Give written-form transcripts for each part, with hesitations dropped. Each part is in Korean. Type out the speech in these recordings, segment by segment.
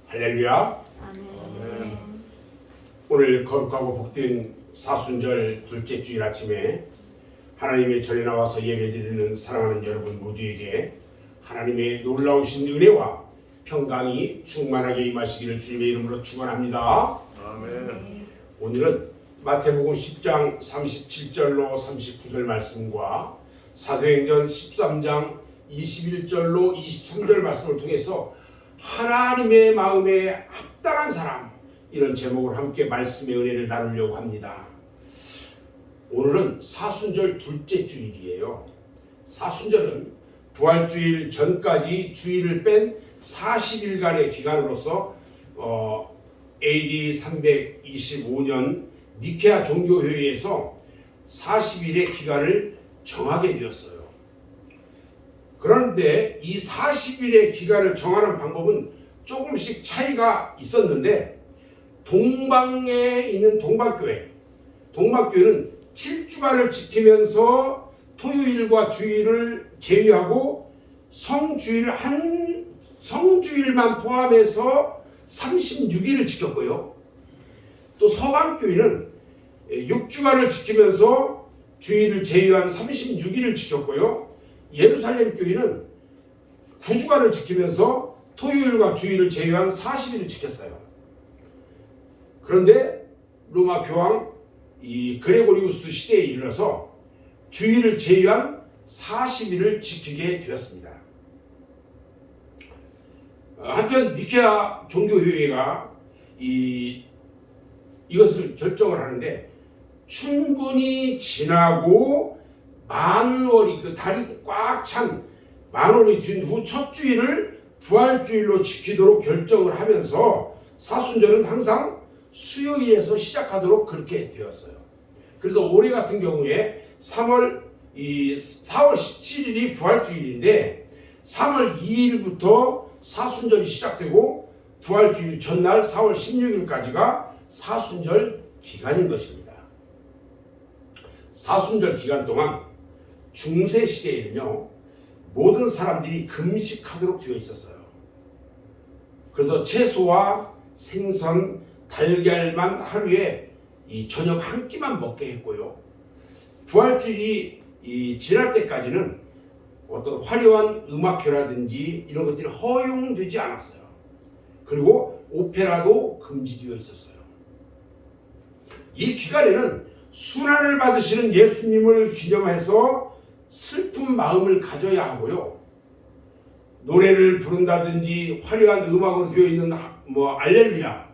할렐루야. 아멘. 오늘 거룩하고 복된 사순절 둘째 주일 아침에 하나님의 절에 나와서 예배드리는 사랑하는 여러분 모두에게 하나님의 놀라우신 은혜와 평강이 충만하게 임하시기를 주님의 이름으로 축원합니다. 아멘. 오늘은 마태복음 10장 37절로 39절 말씀과 사도행전 13장 21절로 23절 말씀을 통해서 하나님의 마음에 합당한 사람, 이런 제목으로 함께 말씀의 은혜를 나누려고 합니다. 오늘은 사순절 둘째 주일이에요. 사순절은 부활주일 전까지 주일을 뺀 40일간의 기간으로서 AD 325년 니케아 종교회의에서 40일의 기간을 정하게 되었어요. 그런데 이 40일의 기간을 정하는 방법은 조금씩 차이가 있었는데, 동방에 있는 동방교회는 7주간을 지키면서 토요일과 주일을 제외하고 성주일만 포함해서 36일을 지켰고요. 또 서방교회는 6주간을 지키면서 주일을 제외한 36일을 지켰고요. 예루살렘 교회는 9주간을 지키면서 토요일과 주일을 제외한 40일을 지켰어요. 그런데 로마 교황 이 그레고리우스 시대에 이르러서 주일을 제외한 40일을 지키게 되었습니다. 한편 니케아 종교회의가 이것을 결정을 하는데, 충분히 지나고 만월이 달이 꽉 찬 만월이 된 후 첫 주일을 부활주일로 지키도록 결정을 하면서 사순절은 항상 수요일에서 시작하도록 그렇게 되었어요. 그래서 올해 같은 경우에 4월 17일이 부활주일인데 3월 2일부터 사순절이 시작되고 부활주일 전날 4월 16일까지가 사순절 기간인 것입니다. 사순절 기간 동안 중세 시대에는요, 모든 사람들이 금식하도록 되어 있었어요. 그래서 채소와 생선, 달걀만 하루에 저녁 한 끼만 먹게 했고요. 부활주일이 지날 때까지는 어떤 화려한 음악회라든지 이런 것들이 허용되지 않았어요. 그리고 오페라도 금지되어 있었어요. 이 기간에는 순환을 받으시는 예수님을 기념해서 슬픈 마음을 가져야 하고요. 노래를 부른다든지 화려한 음악으로 되어 있는 알렐루야,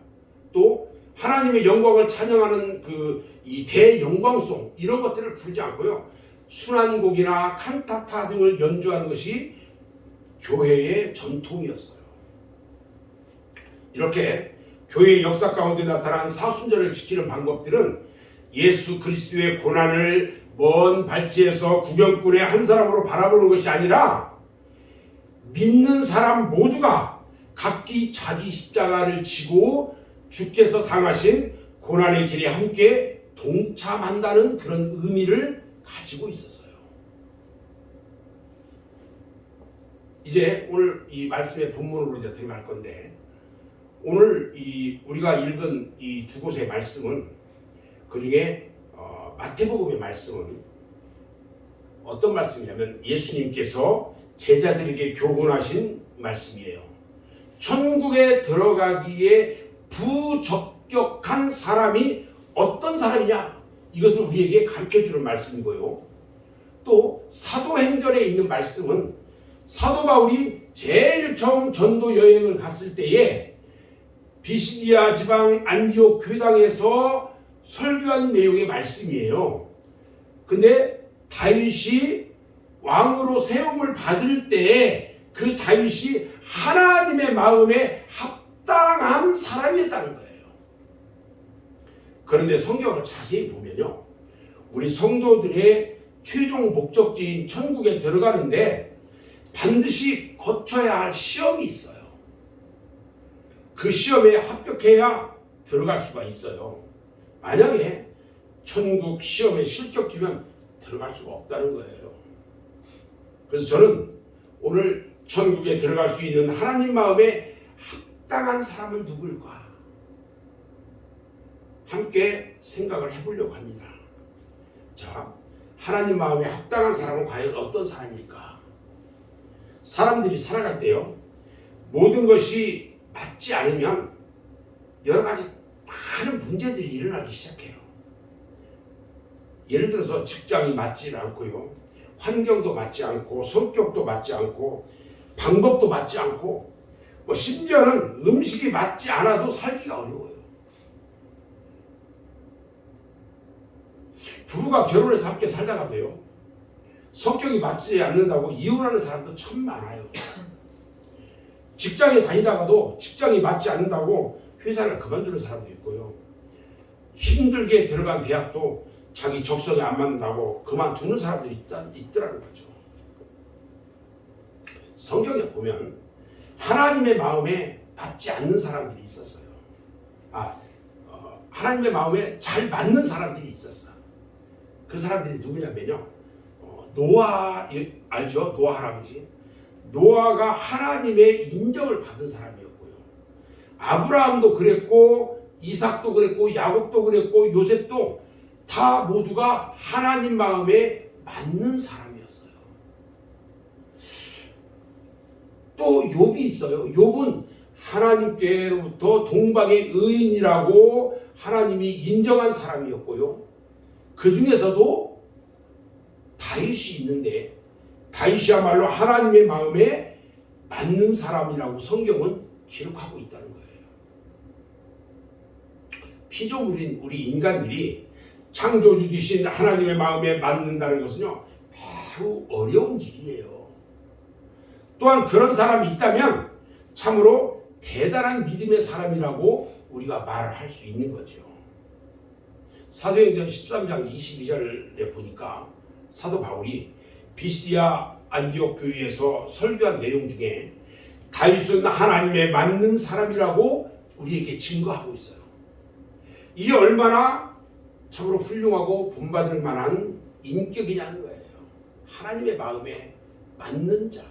또 하나님의 영광을 찬양하는 이 대영광송, 이런 것들을 부르지 않고요. 순환곡이나 칸타타 등을 연주하는 것이 교회의 전통이었어요. 이렇게 교회의 역사 가운데 나타난 사순절을 지키는 방법들은 예수 그리스도의 고난을 먼 발치에서 구경꾼의 한 사람으로 바라보는 것이 아니라, 믿는 사람 모두가 각기 자기 십자가를 지고 주께서 당하신 고난의 길에 함께 동참한다는 그런 의미를 가지고 있었어요. 이제 오늘 이 말씀의 본문으로 이제 들어갈 건데, 오늘 우리가 읽은 이 두 곳의 말씀은, 그 중에 마태복음의 말씀은 어떤 말씀이냐면 예수님께서 제자들에게 교훈하신 말씀이에요. 천국에 들어가기에 부적격한 사람이 어떤 사람이냐, 이것을 우리에게 가르쳐주는 말씀이고요. 또 사도행전에 있는 말씀은 사도 바울이 제일 처음 전도 여행을 갔을 때에 비시디아 지방 안디옥 교회당에서 설교한 내용의 말씀이에요. 근데 다윗이 왕으로 세움을 받을 때 그 다윗이 하나님의 마음에 합당한 사람이었다는 거예요. 그런데 성경을 자세히 보면요, 우리 성도들의 최종 목적지인 천국에 들어가는데 반드시 거쳐야 할 시험이 있어요. 그 시험에 합격해야 들어갈 수가 있어요. 만약에 천국 시험에 실격되면 들어갈 수가 없다는 거예요. 그래서 저는 오늘 천국에 들어갈 수 있는 하나님 마음에 합당한 사람은 누굴까? 함께 생각을 해보려고 합니다. 자, 하나님 마음에 합당한 사람은 과연 어떤 사람일까? 사람들이 살아갈 때요, 모든 것이 맞지 않으면 여러 가지 많은 문제들이 일어나기 시작해요. 예를 들어서 직장이 맞지 않고요, 환경도 맞지 않고, 성격도 맞지 않고, 방법도 맞지 않고, 심지어는 음식이 맞지 않아도 살기가 어려워요. 부부가 결혼해서 함께 살다가도요, 성격이 맞지 않는다고 이혼하는 사람도 참 많아요. 직장에 다니다가도 직장이 맞지 않는다고 회사를 그만두는 사람도 있고요. 힘들게 들어간 대학도 자기 적성에 안 맞는다고 그만두는 사람도 있더라는 거죠. 성경에 보면 하나님의 마음에 맞지 않는 사람들이 있었어요. 하나님의 마음에 잘 맞는 사람들이 있었어. 그 사람들이 누구냐면요, 노아 알죠? 노아 할아버지. 노아가 하나님의 인정을 받은 사람이었고요. 아브라함도 그랬고, 이삭도 그랬고, 야곱도 그랬고, 요셉도 다 모두가 하나님 마음에 맞는 사람이었어요. 또 욥이 있어요. 욥은 하나님께로부터 동방의 의인이라고 하나님이 인정한 사람이었고요. 그 중에서도 다윗이 있는데, 다윗이야말로 하나님의 마음에 맞는 사람이라고 성경은 기록하고 있다는 거예요. 피조물인 우리 인간들이 창조주 되신 하나님의 마음에 맞는다는 것은요, 매우 어려운 일이에요. 또한 그런 사람이 있다면 참으로 대단한 믿음의 사람이라고 우리가 말을 할 수 있는 거죠. 사도행전 13장 22절에 보니까 사도 바울이 비시디아 안디옥 교회에서 설교한 내용 중에 다윗은 하나님에 맞는 사람이라고 우리에게 증거하고 있어요. 이게 얼마나 참으로 훌륭하고 본받을 만한 인격이냐는 거예요. 하나님의 마음에 맞는 자.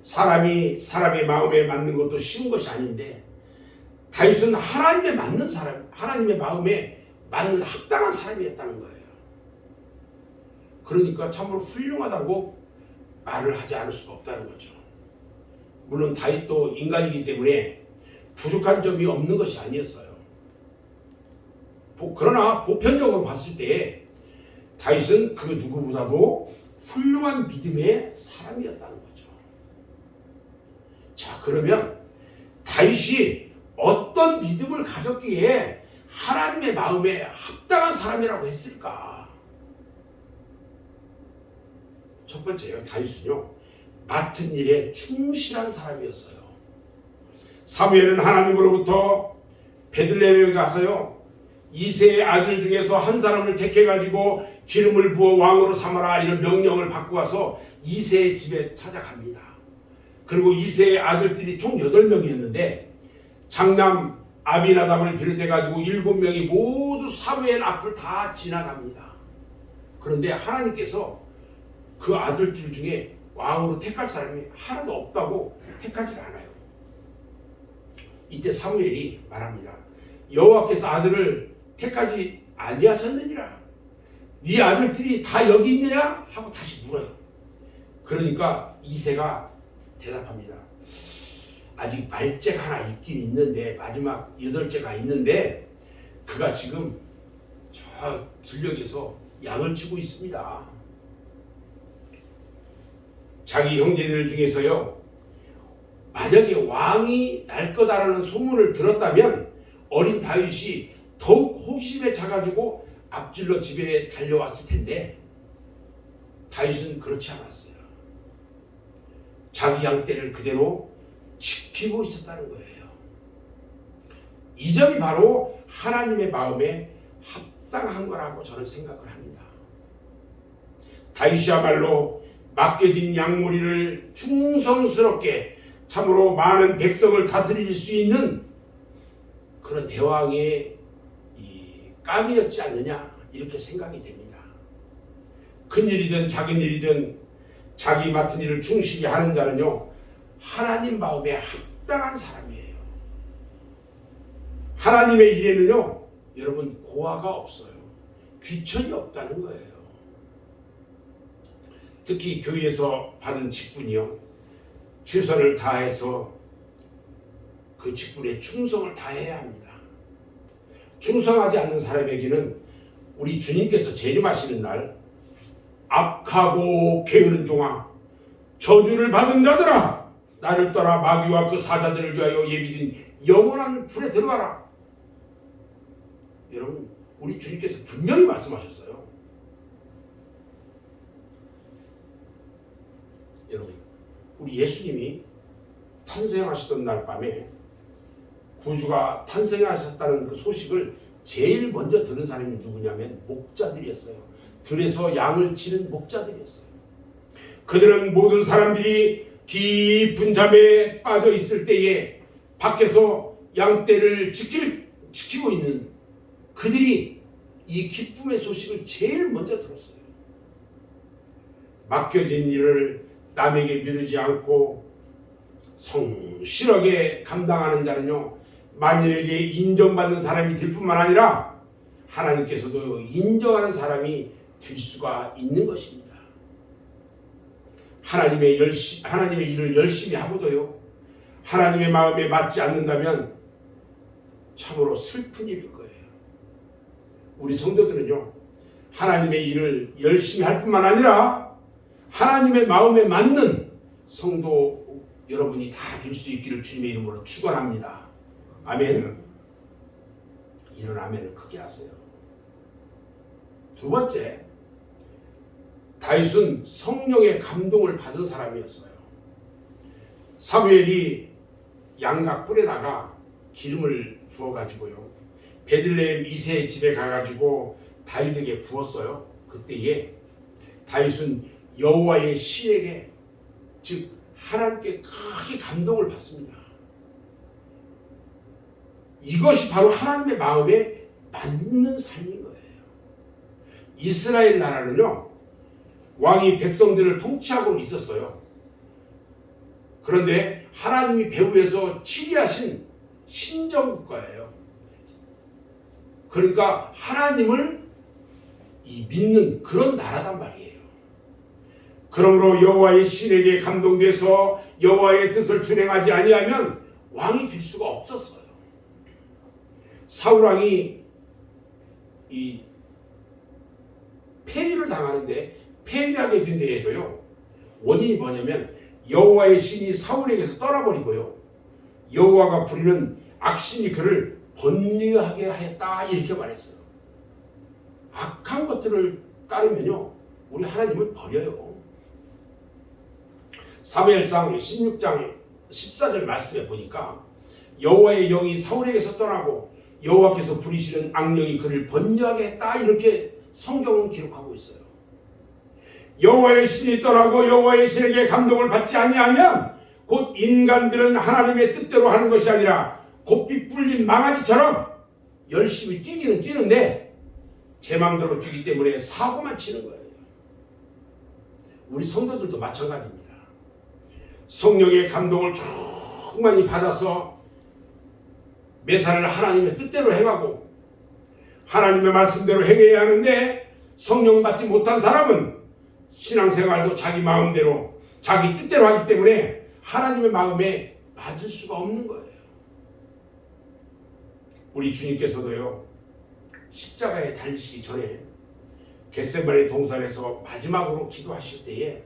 사람이 사람의 마음에 맞는 것도 쉬운 것이 아닌데, 다윗은 하나님에 맞는 사람, 하나님의 마음에 맞는 합당한 사람이었다는 거예요. 그러니까 참으로 훌륭하다고 말을 하지 않을 수가 없다는 거죠. 물론 다윗도 인간이기 때문에 부족한 점이 없는 것이 아니었어요. 그러나 보편적으로 봤을 때 다윗은 그 누구보다도 훌륭한 믿음의 사람이었다는 거죠. 자, 그러면 다윗이 어떤 믿음을 가졌기에 하나님의 마음에 합당한 사람이라고 했을까? 첫 번째요, 다윗은요, 맡은 일에 충실한 사람이었어요. 사무엘은 하나님으로부터 베들레헴에 가서요, 이새의 아들 중에서 한 사람을 택해가지고 기름을 부어 왕으로 삼아라, 이런 명령을 받고 와서 이새의 집에 찾아갑니다. 그리고 이새의 아들들이 총 8명이었는데 장남 아비나답을 비롯해가지고 7명이 모두 사무엘 앞을 다 지나갑니다. 그런데 하나님께서 그 아들들 중에 왕으로 택할 사람이 하나도 없다고 택하지 않아요. 이때 사무엘이 말합니다. 여호와께서 아들을 택하지 아니하셨느니라. 네 아들들이 다 여기 있느냐? 하고 다시 물어요. 그러니까 이새가 대답합니다. 아직 말째가 하나 있긴 있는데, 마지막 8째가 있는데 그가 지금 저 들녘에서 양을 치고 있습니다. 자기 형제들 중에서요, 만약에 왕이 날 거다라는 소문을 들었다면 어린 다윗이 더욱 호기심에 차가지고 앞질러 집에 달려왔을 텐데, 다윗은 그렇지 않았어요. 자기 양떼를 그대로 지키고 있었다는 거예요. 이 점이 바로 하나님의 마음에 합당한 거라고 저는 생각을 합니다. 다윗이야말로 맡겨진 양무리를 충성스럽게 참으로 많은 백성을 다스릴 수 있는 그런 대왕의 감이었지 않느냐, 이렇게 생각이 됩니다. 큰 일이든 작은 일이든 자기 맡은 일을 충실히 하는 자는요, 하나님 마음에 합당한 사람이에요. 하나님의 일에는요, 여러분 고하가 없어요. 귀천이 없다는 거예요. 특히 교회에서 받은 직분이요, 최선을 다해서 그 직분에 충성을 다해야 합니다. 충성하지 않는 사람에게는 우리 주님께서 재림하시는 날 악하고 게으른 종아, 저주를 받은 자들아, 나를 떠나 마귀와 그 사자들을 위하여 예비된 영원한 불에 들어가라. 여러분, 우리 주님께서 분명히 말씀하셨어요. 여러분, 우리 예수님이 탄생하시던 날 밤에 구주가 탄생하셨다는 그 소식을 제일 먼저 들은 사람이 누구냐면 목자들이었어요. 들에서 양을 치는 목자들이었어요. 그들은 모든 사람들이 깊은 잠에 빠져 있을 때에 밖에서 양떼를 지키고 있는 그들이 이 기쁨의 소식을 제일 먼저 들었어요. 맡겨진 일을 남에게 미루지 않고 성실하게 감당하는 자는요, 만일에게 인정받는 사람이 될 뿐만 아니라 하나님께서도 인정하는 사람이 될 수가 있는 것입니다. 하나님의 일을 열심히 하고도요, 하나님의 마음에 맞지 않는다면 참으로 슬픈 일일 거예요. 우리 성도들은요, 하나님의 일을 열심히 할 뿐만 아니라 하나님의 마음에 맞는 성도 여러분이 다 될 수 있기를 주님의 이름으로 축원합니다. 아멘. 이런 아멘을 크게 하세요. 두 번째, 다윗은 성령의 감동을 받은 사람이었어요. 사무엘이 양각 뿔에다가 기름을 부어가지고요, 베들레헴 이새의 집에 가가지고 다윗에게 부었어요. 그때에 다윗은 여호와의 신에게, 즉 하나님께 크게 감동을 받습니다. 이것이 바로 하나님의 마음에 맞는 삶인 거예요. 이스라엘 나라는요, 왕이 백성들을 통치하고 있었어요. 그런데 하나님이 배후에서 치리하신 신정국가예요. 그러니까 하나님을 믿는 그런 나라단 말이에요. 그러므로 여호와의 신에게 감동돼서 여호와의 뜻을 준행하지 아니하면 왕이 될 수가 없었어요. 사울왕이 이 폐위를 당하는데 폐위하게 된 데에도요, 원인이 뭐냐면 여호와의 신이 사울에게서 떠나버리고요, 여호와가 부리는 악신이 그를 번뇌하게 하였다, 이렇게 말했어요. 악한 것들을 따르면요, 우리 하나님을 버려요. 사무엘상 16장 14절 말씀에 보니까 여호와의 영이 사울에게서 떠나고 여호와께서 부리시는 악령이 그를 번뇌하게 했다, 이렇게 성경은 기록하고 있어요. 여호와의 신이 떠나고 여호와의 신에게 감동을 받지 아니하면 곧 인간들은 하나님의 뜻대로 하는 것이 아니라 곱비 뿔린 망아지처럼 열심히 뛰기는 뛰는데 제 마음대로 뛰기 때문에 사고만 치는 거예요. 우리 성도들도 마찬가지입니다. 성령의 감동을 충만히 받아서 매사를 하나님의 뜻대로 행하고 하나님의 말씀대로 행해야 하는데, 성령 받지 못한 사람은 신앙생활도 자기 마음대로 자기 뜻대로 하기 때문에 하나님의 마음에 맞을 수가 없는 거예요. 우리 주님께서도요, 십자가에 달리시기 전에 겟세마네 동산에서 마지막으로 기도하실 때에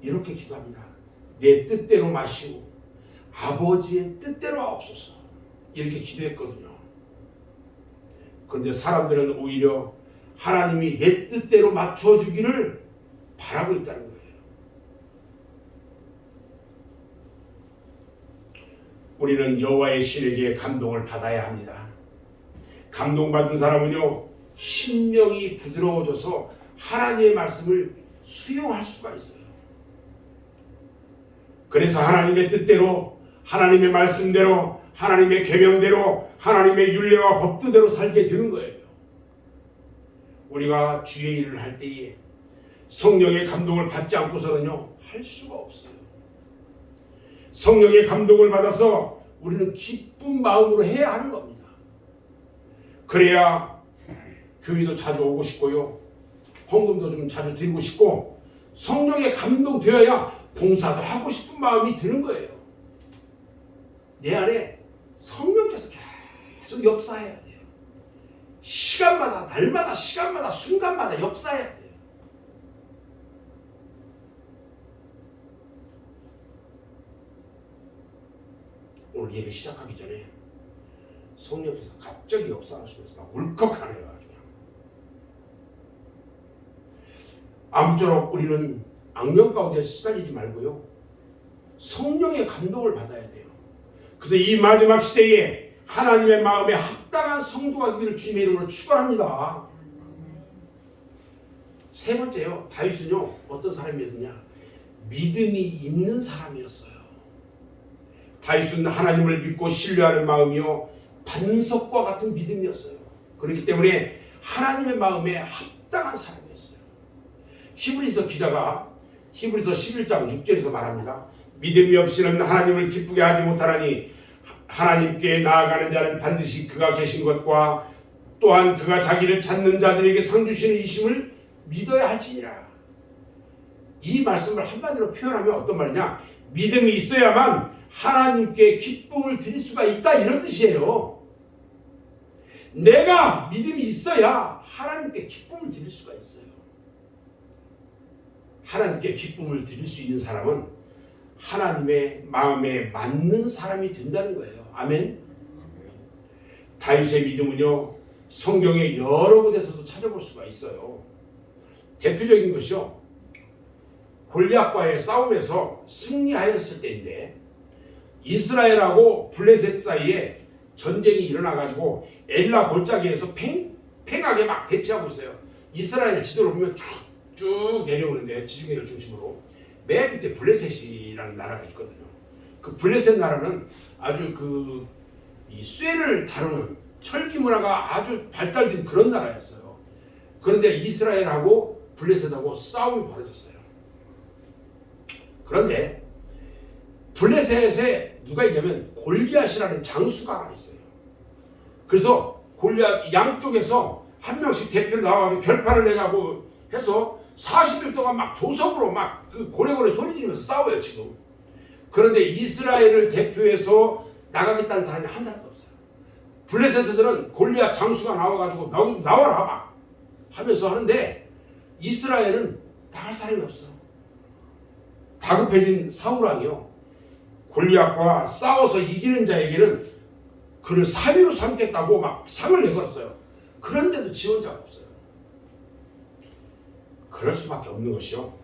이렇게 기도합니다. 내 뜻대로 마시고 아버지의 뜻대로 하옵소서, 이렇게 기도했거든요. 그런데 사람들은 오히려 하나님이 내 뜻대로 맞춰주기를 바라고 있다는 거예요. 우리는 여호와의 신에게 감동을 받아야 합니다. 감동받은 사람은요, 심령이 부드러워져서 하나님의 말씀을 수용할 수가 있어요. 그래서 하나님의 뜻대로, 하나님의 말씀대로, 하나님의 계명대로, 하나님의 율례와 법도대로 살게 되는 거예요. 우리가 주의 일을 할 때에 성령의 감동을 받지 않고서는요, 할 수가 없어요. 성령의 감동을 받아서 우리는 기쁜 마음으로 해야 하는 겁니다. 그래야 교회도 자주 오고 싶고요. 헌금도 좀 자주 드리고 싶고 성령의 감동되어야 봉사도 하고 싶은 마음이 드는 거예요. 내 안에 성령께서 계속 역사해야 돼요. 시간마다, 날마다, 시간마다, 순간마다 역사해야 돼요. 오늘 예배 시작하기 전에 성령께서 갑자기 역사하시면서 막 울컥하네요. 아주 그냥. 아무쪼록 우리는 악령 가운데 시달리지 말고요. 성령의 감동을 받아야 돼요. 그래서 이 마지막 시대에 하나님의 마음에 합당한 성도가 되기를 주님의 이름으로 축원합니다. 세 번째요. 다윗은요. 어떤 사람이었냐? 믿음이 있는 사람이었어요. 다윗은 하나님을 믿고 신뢰하는 마음이요. 반석과 같은 믿음이었어요. 그렇기 때문에 하나님의 마음에 합당한 사람이었어요. 히브리서 기자가 히브리서 11장 6절에서 말합니다. 믿음이 없이는 하나님을 기쁘게 하지 못하나니 하나님께 나아가는 자는 반드시 그가 계신 것과 또한 그가 자기를 찾는 자들에게 상 주시는 이심을 믿어야 할지니라. 이 말씀을 한마디로 표현하면 어떤 말이냐? 믿음이 있어야만 하나님께 기쁨을 드릴 수가 있다, 이런 뜻이에요. 내가 믿음이 있어야 하나님께 기쁨을 드릴 수가 있어요. 하나님께 기쁨을 드릴 수 있는 사람은 하나님의 마음에 맞는 사람이 된다는 거예요. 아멘. 다윗의 믿음은요, 성경의 여러 곳에서도 찾아볼 수가 있어요. 대표적인 것이요, 골리앗과의 싸움에서 승리하였을 때인데, 이스라엘하고 블레셋 사이에 전쟁이 일어나가지고 엘라 골짜기에서 팽팽하게 막 대치하고 있어요. 이스라엘 지도를 보면 쭉 내려오는데, 지중해를 중심으로 맨 밑에 블레셋이라는 나라가 있거든요. 그 블레셋 나라는 아주 이 쇠를 다루는 철기 문화가 아주 발달된 그런 나라였어요. 그런데 이스라엘하고 블레셋하고 싸움이 벌어졌어요. 그런데 블레셋에 누가 있냐면 골리앗이라는 장수가 하나 있어요. 그래서 골리앗 양쪽에서 한 명씩 대표를 나와가지고 결판을 내자고 해서 40일 동안 막 조석으로 막 그 고래고래 소리 지르면서 싸워요 지금. 그런데 이스라엘을 대표해서 나가겠다는 사람이 한 사람도 없어요. 블레셋에서는 골리앗 장수가 나와가지고 나와라 막 하면서 하는데 이스라엘은 나갈 사람이 없어. 다급해진 사울왕이요, 골리앗과 싸워서 이기는 자에게는 그를 사위로 삼겠다고 막 상을 내걸었어요. 그런데도 지원자가 없어요. 그럴 수밖에 없는 것이요,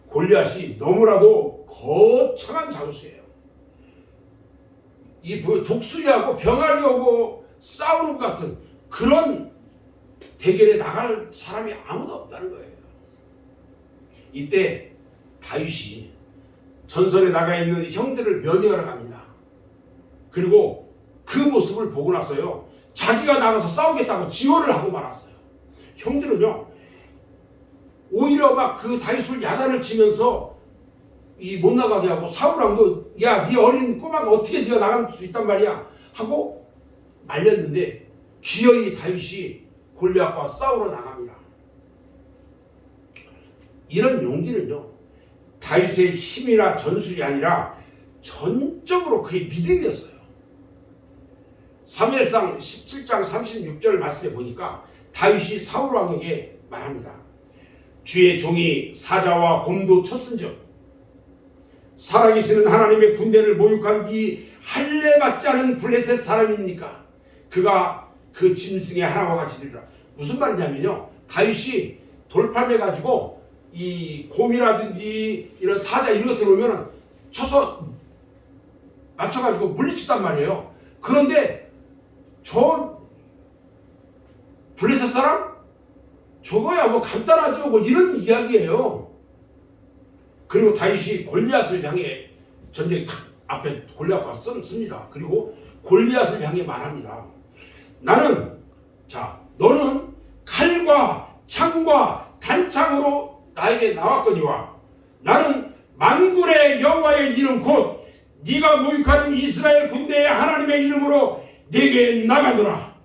골리앗이 너무나도 거창한 장수예요. 이 독수리하고 병아리 오고 싸우는 것 같은 그런 대결에 나갈 사람이 아무도 없다는 거예요. 이때 다윗이 전선에 나가 있는 형들을 면회하러 갑니다. 그리고 그 모습을 보고 나서요, 자기가 나가서 싸우겠다고 지원을 하고 말았어요. 형들은요, 오히려 막 그 다윗을 야단을 치면서 못 나가게 하고, 사울왕도 야, 네 어린 꼬마가 어떻게 네가 나갈 수 있단 말이야 하고 말렸는데, 기어이 다윗이 골리앗과 싸우러 나갑니다. 이런 용기는요, 다윗의 힘이나 전술이 아니라 전적으로 그의 믿음이었어요. 사무엘상 17장 36절 말씀에 보니까 다윗이 사울왕에게 말합니다. 주의 종이 사자와 곰도 쳤은즉 살아계시는 하나님의 군대를 모욕한 이 할례 받지 않은 블레셋 사람입니까? 그가 그 짐승의 하나와 같이 되리라. 무슨 말이냐면요, 다윗이 돌팔매 가지고 이 곰이라든지 이런 사자 이런 것들 오면 쳐서 맞춰가지고 물리쳤단 말이에요. 그런데 저 블레셋 사람? 저거야 뭐 간단하죠, 뭐 이런 이야기예요. 그리고 다윗이 골리앗을 향해 전쟁 앞에 골리앗과 씁니다. 그리고 골리앗을 향해 말합니다. 너는 칼과 창과 단창으로 나에게 나왔거니와 나는 만군의 여호와의 이름 곧 네가 모욕하는 이스라엘 군대의 하나님의 이름으로 네게 나가노라.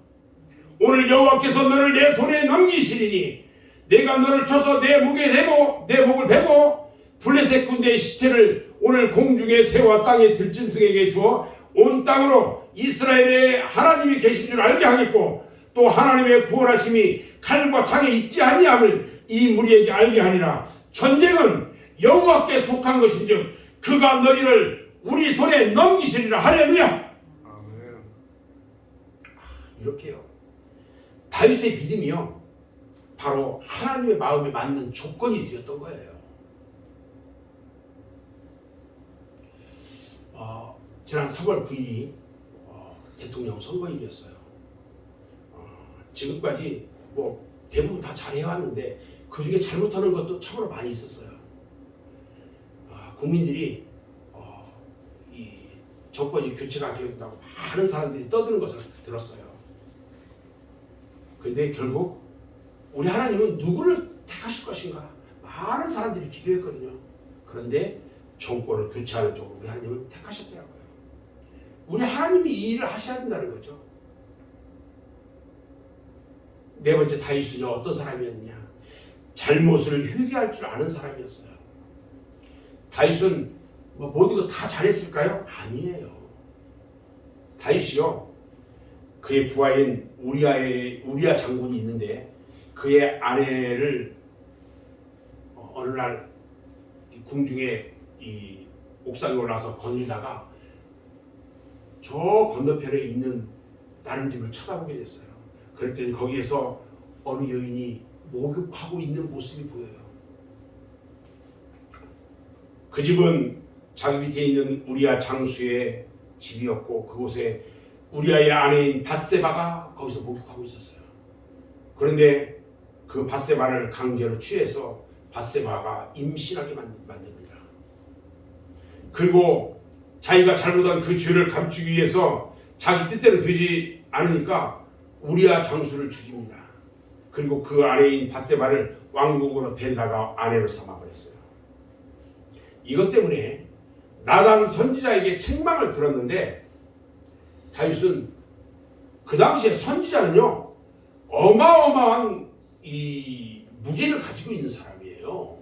오늘 여호와께서 너를 내 손에 넘기시리니 내가 너를 쳐서 내 목에 대고 내 목을 베고 블레셋 군대의 시체를 오늘 공중에 새와 땅의 들짐승에게 주어 온 땅으로 이스라엘의 하나님이 계신 줄 알게 하겠고 또 하나님의 구원하심이 칼과 창에 있지 아니함을 이 무리에게 알게 하니라. 전쟁은 여호와께 속한 것인즉 그가 너희를 우리 손에 넘기시리라. 할렐루야. 아멘. 이렇게요. 다윗의 믿음이요 바로 하나님의 마음에 맞는 조건이 되었던 거예요. 지난 3월 9일이 대통령 선거일이었어요. 지금까지 뭐 대부분 다 잘해왔는데 그 중에 잘못하는 것도 참으로 많이 있었어요. 국민들이 이 정권이 교체가 되었다고 많은 사람들이 떠드는 것을 들었어요. 그런데 결국 우리 하나님은 누구를 택하실 것인가 많은 사람들이 기도했거든요. 그런데 정권을 교체하는 쪽으로 우리 하나님을 택하셨더라고요. 우리 하나님이 이 일을 하셔야 된다는 거죠. 네 번째 다윗은 어떤 사람이었느냐? 잘못을 회개할 줄 아는 사람이었어요. 다윗은 뭐 모든 거 다 잘했을까요? 아니에요. 다윗이요 그의 부하인 우리아 장군이 있는데 그의 아내를 어느 날 궁중에 이 옥상에 올라서 거닐다가 저 건너편에 있는 다른 집을 쳐다보게 됐어요. 그랬더니 거기에서 어느 여인이 목욕하고 있는 모습이 보여요. 그 집은 자기 밑에 있는 우리아 장수의 집이었고 그곳에 우리아의 아내인 밧세바가 거기서 목욕하고 있었어요. 그런데 그 밧세바를 강제로 취해서 밧세바가 임신하게 만듭니다. 그리고 자기가 잘못한 그 죄를 감추기 위해서 자기 뜻대로 되지 않으니까 우리아 장수를 죽입니다. 그리고 그 아내인 밧세바를 왕국으로 데려다가 아내로 삼아버렸어요. 이것 때문에 나단 선지자에게 책망을 들었는데 다윗은 그 당시에 선지자는요 어마어마한 이 무기를 가지고 있는 사람이에요.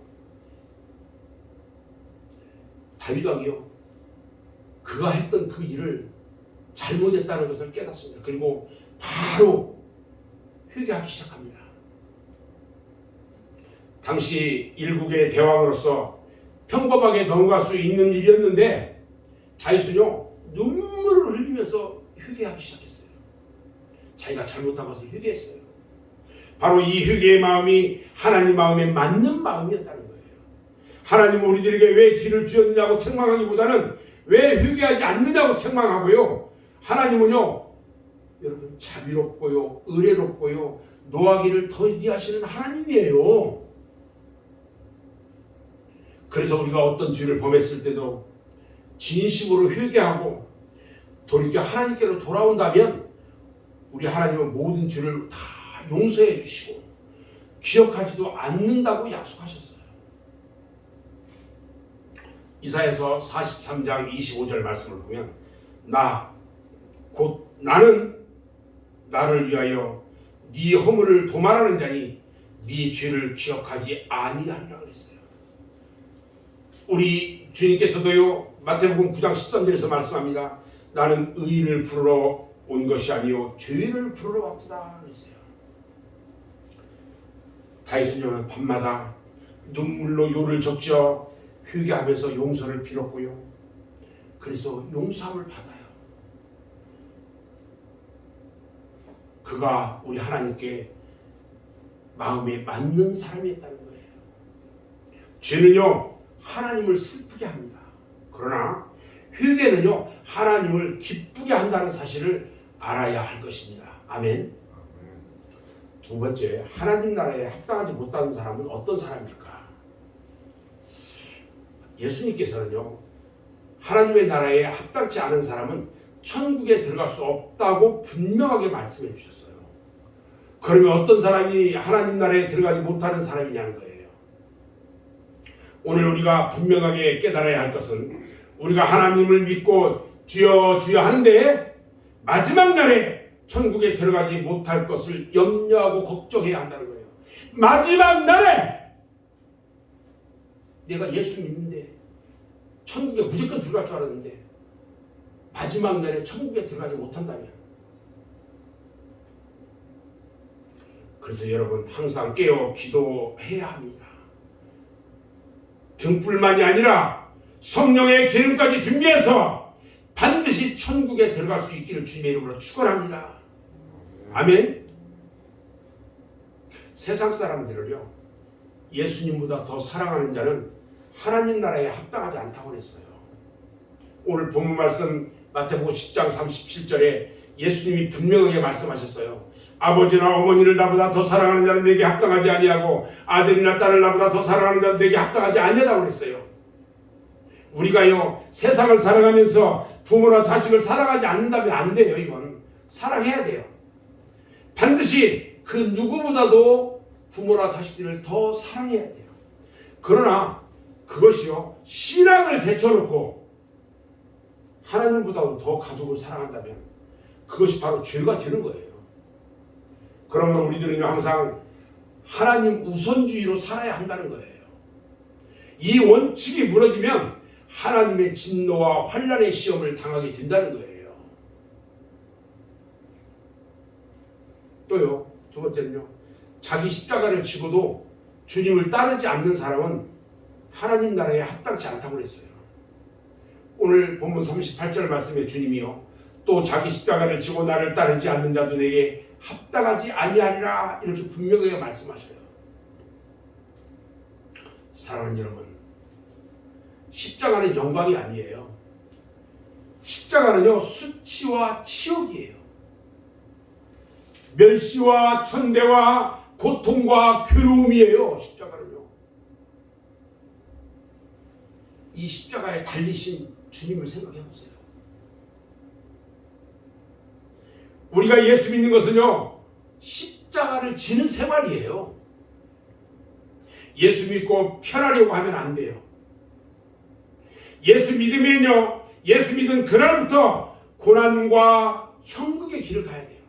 다윗 왕이요 그가 했던 그 일을 잘못했다는 것을 깨닫습니다. 그리고 바로 회개하기 시작합니다. 당시 일국의 대왕으로서 평범하게 넘어갈 수 있는 일이었는데 다윗은요 눈물을 흘리면서 회개하기 시작했어요. 자기가 잘못한 것을 회개했어요. 바로 이 회개의 마음이 하나님 마음에 맞는 마음이었다는 거예요. 하나님은 우리들에게 왜 죄를 지었느냐고 책망하기보다는 왜 회개하지 않느냐고 책망하고요. 하나님은요 여러분 자비롭고요 은혜롭고요 노하기를 더디하시는 하나님이에요. 그래서 우리가 어떤 죄를 범했을 때도 진심으로 회개하고 돌이켜 하나님께로 돌아온다면 우리 하나님은 모든 죄를 다 용서해 주시고 기억하지도 않는다고 약속하셨어요. 이사야서 43장 25절 말씀을 보면 나는 나를 위하여 네 허물을 도말하는 자니 네 죄를 기억하지 아니하리라 그랬어요. 우리 주님께서도요 마태복음 9장 13절에서 말씀합니다. 나는 의인을 부르러 온 것이 아니요 죄인을 부르러 왔도다 그랬어요. 다윗은요 밤마다 눈물로 요를 적셔 회개하면서 용서를 빌었고요. 그래서 용서함을 받아요. 그가 우리 하나님께 마음에 맞는 사람이었다는 거예요. 죄는요 하나님을 슬프게 합니다. 그러나 회개는요 하나님을 기쁘게 한다는 사실을 알아야 할 것입니다. 아멘. 두 번째, 하나님 나라에 합당하지 못하는 사람은 어떤 사람일까? 예수님께서는요 하나님의 나라에 합당치 않은 사람은 천국에 들어갈 수 없다고 분명하게 말씀해 주셨어요. 그러면 어떤 사람이 하나님 나라에 들어가지 못하는 사람이냐는 거예요. 오늘 우리가 분명하게 깨달아야 할 것은 우리가 하나님을 믿고 주여 주여 하는데 마지막 날에 천국에 들어가지 못할 것을 염려하고 걱정해야 한다는 거예요. 마지막 날에 내가 예수 믿는데 천국에 무조건 들어갈 줄 알았는데 마지막 날에 천국에 들어가지 못한다면, 그래서 여러분 항상 깨어 기도해야 합니다. 등불만이 아니라 성령의 기름까지 준비해서 반드시 천국에 들어갈 수 있기를 주님의 이름으로 축원합니다. 아멘. 세상 사람들을요 예수님보다 더 사랑하는 자는 하나님 나라에 합당하지 않다고 그랬어요. 오늘 본문 말씀 마태복음 10장 37절에 예수님이 분명하게 말씀하셨어요. 아버지나 어머니를 나보다 더 사랑하는 자는 내게 합당하지 아니하고 아들이나 딸을 나보다 더 사랑하는 자는 내게 합당하지 아니하다고 그랬어요. 우리가요 세상을 사랑하면서 부모나 자식을 사랑하지 않는다면 안 돼요. 이건 사랑해야 돼요. 반드시 그 누구보다도 부모나 자식들을 더 사랑해야 돼요. 그러나 그것이요 신앙을 제쳐놓고 하나님보다도 더 가족을 사랑한다면 그것이 바로 죄가 되는 거예요. 그러면 우리들은요 항상 하나님 우선주의로 살아야 한다는 거예요. 이 원칙이 무너지면 하나님의 진노와 환난의 시험을 당하게 된다는 거예요. 또요 두 번째는요 자기 십자가를 지고도 주님을 따르지 않는 사람은 하나님 나라에 합당치 않다고 그랬어요. 오늘 본문 38절 말씀에 주님이요 또 자기 십자가를 지고 나를 따르지 않는 자도 내게 합당하지 아니하리라 이렇게 분명하게 말씀하셔요. 사랑하는 여러분, 십자가는 영광이 아니에요. 십자가는요 수치와 치욕이에요. 멸시와 천대와 고통과 괴로움이에요. 십자가는요. 이 십자가에 달리신 주님을 생각해 보세요. 우리가 예수 믿는 것은요 십자가를 지는 생활이에요. 예수 믿고 편하려고 하면 안 돼요. 예수 믿으면요 예수 믿은 그날부터 고난과 형극의 길을 가야 돼요.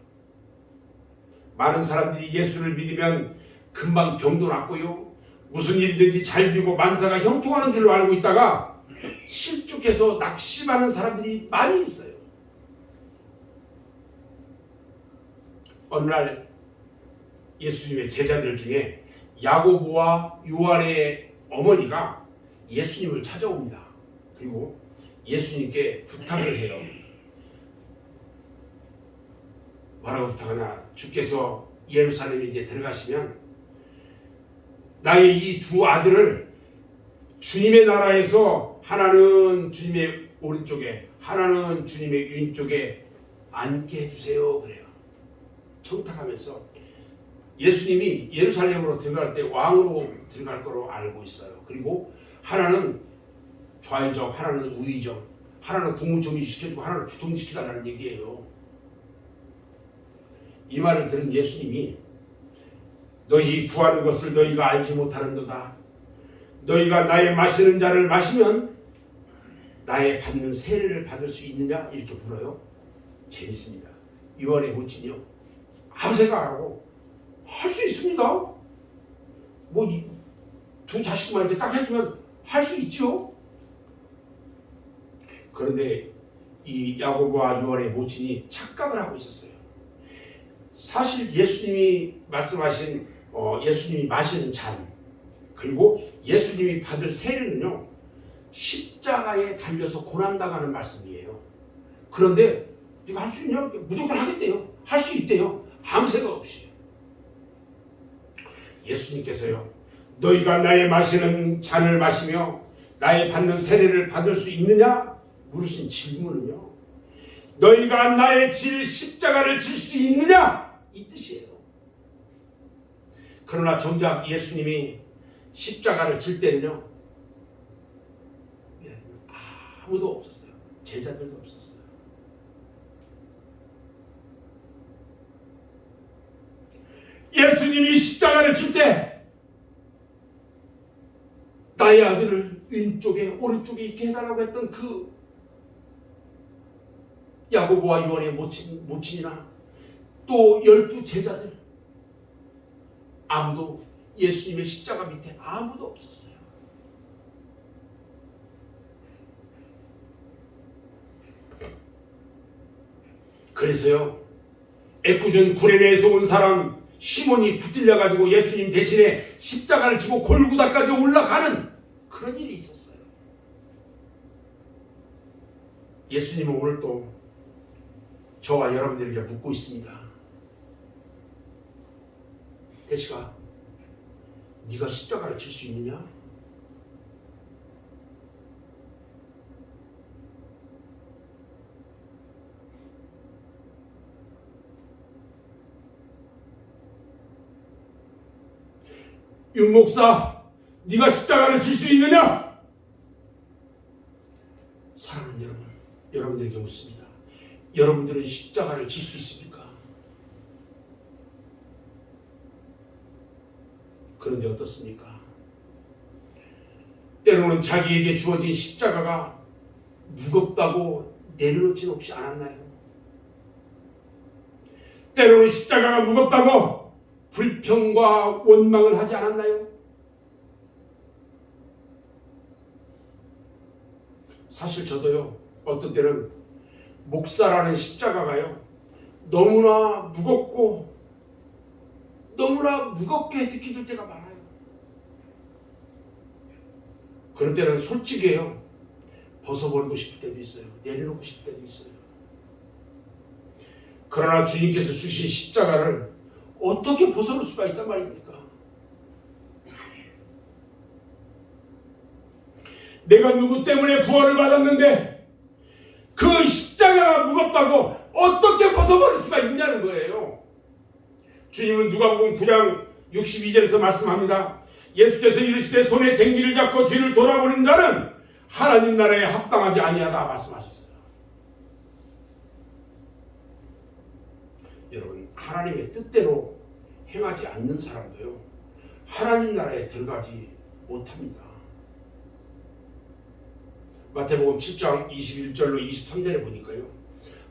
많은 사람들이 예수를 믿으면 금방 병도 낫고요 무슨 일이든지 잘 되고 만사가 형통하는 줄로 알고 있다가 실족해서 낙심하는 사람들이 많이 있어요. 어느 날 예수님의 제자들 중에 야고보와 요한의 어머니가 예수님을 찾아옵니다. 그리고 예수님께 부탁을 해요. 뭐라고 부탁하나? 주께서 예루살렘에 이제 들어가시면 나의 이 두 아들을 주님의 나라에서 하나는 주님의 오른쪽에 하나는 주님의 왼쪽에 앉게 해주세요. 그래요. 청탁하면서 예수님이 예루살렘으로 들어갈 때 왕으로 들어갈 거로 알고 있어요. 그리고 하나는 좌의정, 하나는 우의정, 하나는 국무총리 시켜주고 하나는 부총리 시키달라는 얘기예요. 이 말을 들은 예수님이 너희 구하는 것을 너희가 알지 못하는도다. 너희가 나의 마시는 잔을 마시면 나의 받는 세례를 받을 수 있느냐? 이렇게 물어요. 재밌습니다. 요한의 모친이요 아무 생각 안 하고 할 수 있습니다. 뭐 두 자식만 이렇게 딱 해주면 할 수 있죠. 그런데 이 야고보와 요한의 모친이 착각을 하고 있었어요. 사실 예수님이 말씀하신 예수님이 마시는 잔 그리고 예수님이 받을 세례는요 십자가에 달려서 고난당하는 말씀이에요. 그런데 네가 할 수 있냐? 무조건 하겠대요. 할 수 있대요. 아무 생각 없이. 예수님께서요 너희가 나의 마시는 잔을 마시며 나의 받는 세례를 받을 수 있느냐? 물으신 질문은요 너희가 나의 십자가를 질 수 있느냐? 이 뜻이에요. 그러나 정작 예수님이 십자가를 질 때는요 아무도 없었어요. 제자들도 없었어요. 예수님이 십자가를 질 때 나의 나의 아들을 왼쪽에 오른쪽에 있게 해달라고 했던 그 야고보와 요한의 모친이나 또 12 제자들, 아무도 예수님의 십자가 밑에 아무도 없었어요. 그래서요, 애꿎은 구레네에서 온 사람 시몬이 붙들려 가지고 예수님 대신에 십자가를 지고 골고다까지 올라가는 그런 일이 있었어요. 예수님은 오늘 또 저와 여러분들에게 묻고 있습니다. 대시가, 네가 십자가를 칠 수 있느냐? 윤 목사, 네가 십자가를 칠 수 있느냐? 사랑하는 여러분, 여러분들에게 묻습니다. 여러분들은 십자가를 칠 수 있습니까? 그런데 어떻습니까? 때로는 자기에게 주어진 십자가가 무겁다고 내려놓지는 혹시 않았나요? 때로는 십자가가 무겁다고 불평과 원망을 하지 않았나요? 사실 저도요, 어떤 때는 목사라는 십자가가요, 너무나 무겁고 너무나 무겁게 느껴질 때가 많아요. 그럴 때는 솔직히요, 벗어버리고 싶을 때도 있어요. 내려놓고 싶을 때도 있어요. 그러나 주님께서 주신 십자가를 어떻게 벗어놓을 수가 있단 말입니까? 내가 누구 때문에 구원을 받았는데 그 십자가가 무겁다고 어떻게 벗어버릴 수가 있느냐는 거예요. 주님은 누가복음 9장 62절에서 말씀합니다. 예수께서 이르시되 손에 쟁기를 잡고 뒤를 돌아보는 자는 하나님 나라에 합당하지 아니하다 말씀하셨어요. 여러분, 하나님의 뜻대로 행하지 않는 사람도요, 하나님 나라에 들어가지 못합니다. 마태복음 7장 21절로 23절에 보니까요,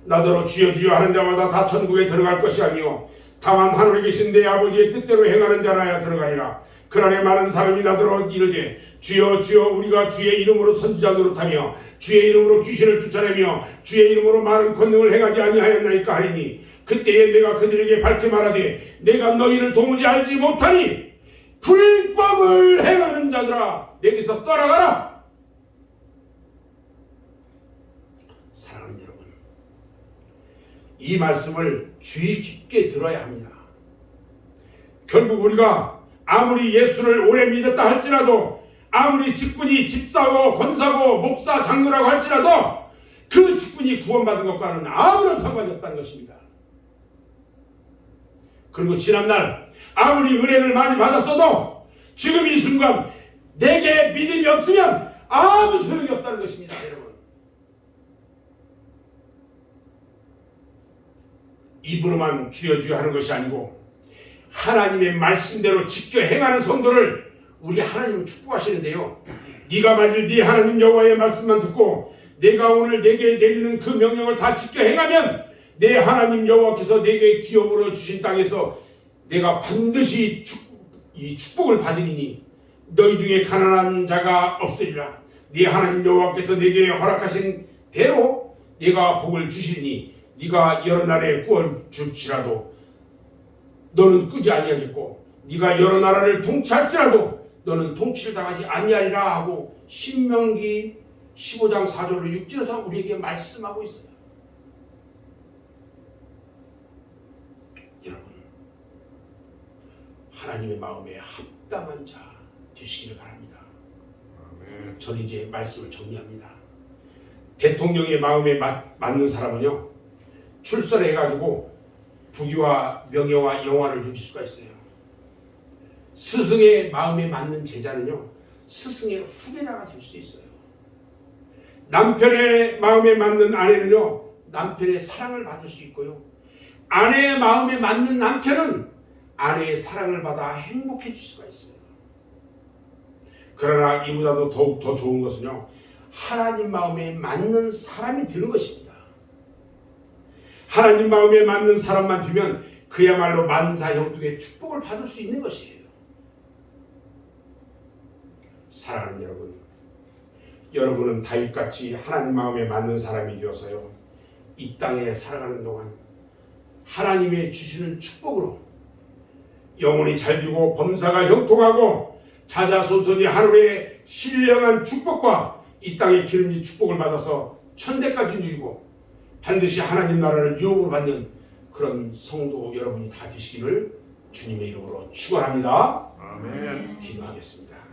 나더러 주여 주여 하는 자마다 다 천국에 들어갈 것이 아니요 다만 하늘에 계신 내 아버지의 뜻대로 행하는 자라야 들어가리라. 그날에 많은 사람이 나더러 이르되 주여 주여 우리가 주의 이름으로 선지자 노릇하며 주의 이름으로 귀신을 쫓아내며 주의 이름으로 많은 권능을 행하지 아니하였나이까 하리니 그때에 내가 그들에게 밝게 말하되 내가 너희를 도무지 알지 못하니 불법을 행하는 자들아 내게서 떠나가라. 사랑하는 여러분, 이 말씀을 주의 깊게 들어야 합니다. 결국 우리가 아무리 예수를 오래 믿었다 할지라도, 아무리 직분이 집사고 권사고 목사 장로라고 할지라도 그 직분이 구원받은 것과는 아무런 상관이 없다는 것입니다. 그리고 지난날 아무리 은혜를 많이 받았어도 지금 이 순간 내게 믿음이 없으면 아무 소용이 없다는 것입니다. 여러분, 입으로만 주여 주여 하는 것이 아니고 하나님의 말씀대로 지켜 행하는 성도를 우리 하나님은 축복하시는데요, 네가 만일 네 하나님 여호와의 말씀만 듣고 내가 오늘 내게 내리는 그 명령을 다 지켜 행하면 내 하나님 여호와께서 내게 기업으로 주신 땅에서 내가 반드시 이 축복을 받으리니 너희 중에 가난한 자가 없으리라. 네 하나님 여호와께서 내게 허락하신 대로 내가 복을 주시니 네가 여러 날에 구원 줄지라도 너는 꾸지 아니하겠고 네가 여러 나라를 통치할지라도 너는 통치를 당하지 아니하리라 하고 신명기 15장 4절로 6절에서 우리에게 말씀하고 있어요. 여러분, 하나님의 마음에 합당한 자 되시기를 바랍니다. 저는 이제 말씀을 정리합니다. 대통령의 마음에 맞는 사람은요, 출세해가지고 부귀와 명예와 영화를 누릴 수가 있어요. 스승의 마음에 맞는 제자는요, 스승의 후계자가 될 수 있어요. 남편의 마음에 맞는 아내는요, 남편의 사랑을 받을 수 있고요, 아내의 마음에 맞는 남편은 아내의 사랑을 받아 행복해질 수가 있어요. 그러나 이보다도 더욱 더 좋은 것은요, 하나님 마음에 맞는 사람이 되는 것입니다. 하나님 마음에 맞는 사람만 되면 그야말로 만사형통의 축복을 받을 수 있는 것이에요. 사랑하는 여러분, 여러분은 다윗같이 하나님 마음에 맞는 사람이 되어서요, 이 땅에 살아가는 동안 하나님의 주시는 축복으로 영혼이 잘되고 범사가 형통하고 자자손손이 하루에 신령한 축복과 이 땅의 기름진 축복을 받아서 천대까지 누리고 반드시 하나님 나라를 유업으로 받는 그런 성도 여러분이 다 되시기를 주님의 이름으로 축원합니다. 아멘. 기도하겠습니다.